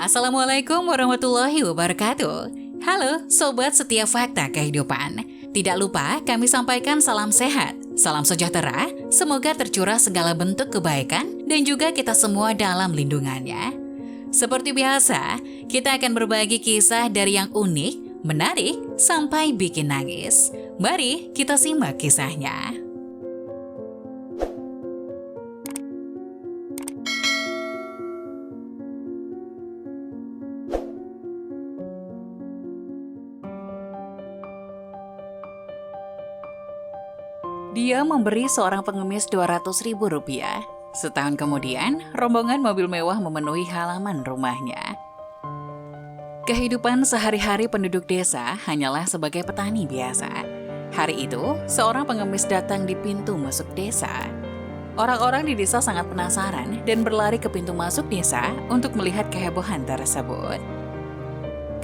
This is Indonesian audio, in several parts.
Assalamualaikum warahmatullahi wabarakatuh. Halo Sobat Setiap Fakta Kehidupan. Tidak lupa kami sampaikan salam sehat, salam sejahtera, semoga tercurah segala bentuk kebaikan dan juga kita semua dalam lindungannya. Seperti biasa, kita akan berbagi kisah dari yang unik, menarik, sampai bikin nangis. Mari kita simak kisahnya. Dia memberi seorang pengemis Rp200.000. Setahun kemudian, rombongan mobil mewah memenuhi halaman rumahnya. Kehidupan sehari-hari penduduk desa hanyalah sebagai petani biasa. Hari itu, seorang pengemis datang di pintu masuk desa. Orang-orang di desa sangat penasaran dan berlari ke pintu masuk desa untuk melihat kehebohan tersebut.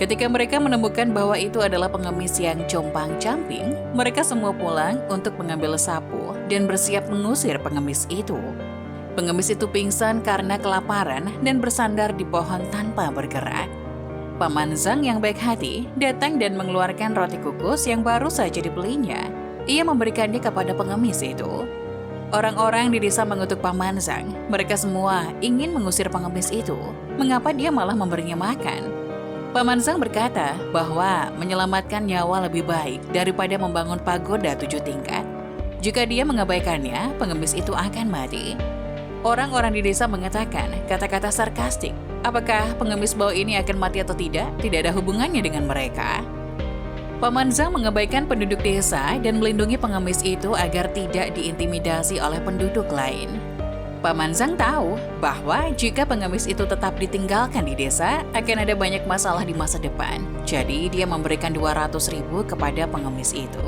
Ketika mereka menemukan bahwa itu adalah pengemis yang compang-camping, mereka semua pulang untuk mengambil sapu dan bersiap mengusir pengemis itu. Pengemis itu pingsan karena kelaparan dan bersandar di pohon tanpa bergerak. Paman Zhang yang baik hati datang dan mengeluarkan roti kukus yang baru saja dibelinya. Ia memberikannya kepada pengemis itu. Orang-orang di desa mengutuk Paman Zhang. Mereka semua ingin mengusir pengemis itu. Mengapa dia malah memberinya makan? Paman Zhang berkata bahwa menyelamatkan nyawa lebih baik daripada membangun pagoda 7 tingkat. Jika dia mengabaikannya, pengemis itu akan mati. Orang-orang di desa mengatakan kata-kata sarkastik. Apakah pengemis bau ini akan mati atau tidak? Tidak ada hubungannya dengan mereka. Paman Zhang mengabaikan penduduk desa dan melindungi pengemis itu agar tidak diintimidasi oleh penduduk lain. Paman Zhang tahu bahwa jika pengemis itu tetap ditinggalkan di desa, akan ada banyak masalah di masa depan. Jadi dia memberikan Rp200.000 kepada pengemis itu.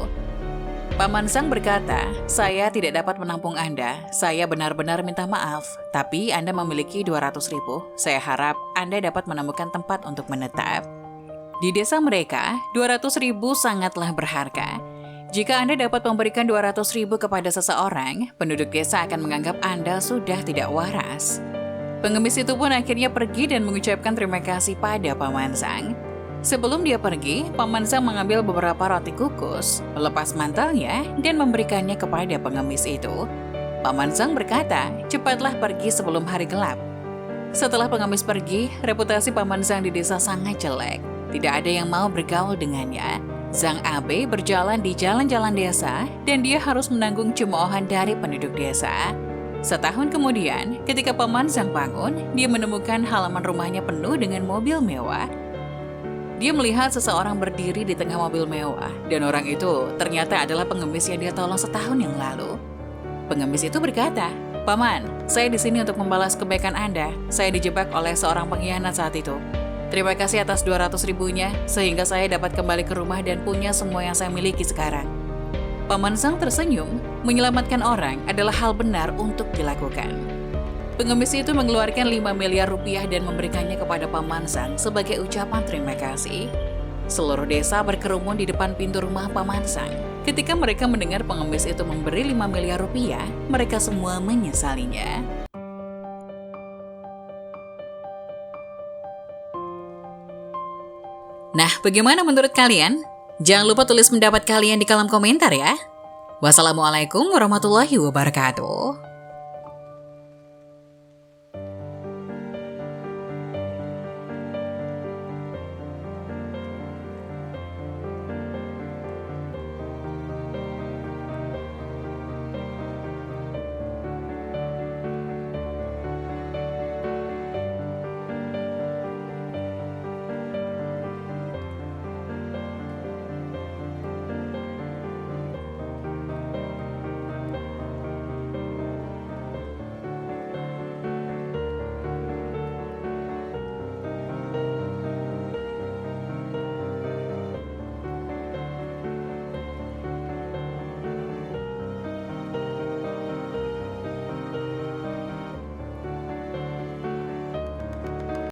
Paman Zhang berkata, "Saya tidak dapat menampung Anda. Saya benar-benar minta maaf. Tapi Anda memiliki Rp200.000. Saya harap Anda dapat menemukan tempat untuk menetap." Di desa mereka, Rp200.000 sangatlah berharga. Jika Anda dapat memberikan Rp200.000 kepada seseorang, penduduk desa akan menganggap Anda sudah tidak waras. Pengemis itu pun akhirnya pergi dan mengucapkan terima kasih pada Paman Zhang. Sebelum dia pergi, Paman Zhang mengambil beberapa roti kukus, melepas mantelnya, dan memberikannya kepada pengemis itu. Paman Zhang berkata, "Cepatlah pergi sebelum hari gelap." Setelah pengemis pergi, reputasi Paman Zhang di desa sangat jelek. Tidak ada yang mau bergaul dengannya. Zhang Abe berjalan di jalan-jalan desa dan dia harus menanggung cemoohan dari penduduk desa. Setahun kemudian, ketika Paman Zhang bangun, dia menemukan halaman rumahnya penuh dengan mobil mewah. Dia melihat seseorang berdiri di tengah mobil mewah dan orang itu ternyata adalah pengemis yang dia tolong setahun yang lalu. Pengemis itu berkata, "Paman, saya di sini untuk membalas kebaikan Anda. Saya dijebak oleh seorang pengkhianat saat itu. Terima kasih atas Rp200.000-nya, sehingga saya dapat kembali ke rumah dan punya semua yang saya miliki sekarang." Paman Zhang tersenyum, menyelamatkan orang adalah hal benar untuk dilakukan. Pengemis itu mengeluarkan Rp5 miliar dan memberikannya kepada Paman Zhang sebagai ucapan terima kasih. Seluruh desa berkerumun di depan pintu rumah Paman Zhang. Ketika mereka mendengar pengemis itu memberi Rp5 miliar, mereka semua menyesalinya. Nah, bagaimana menurut kalian? Jangan lupa tulis pendapat kalian di kolom komentar ya. Wassalamualaikum warahmatullahi wabarakatuh.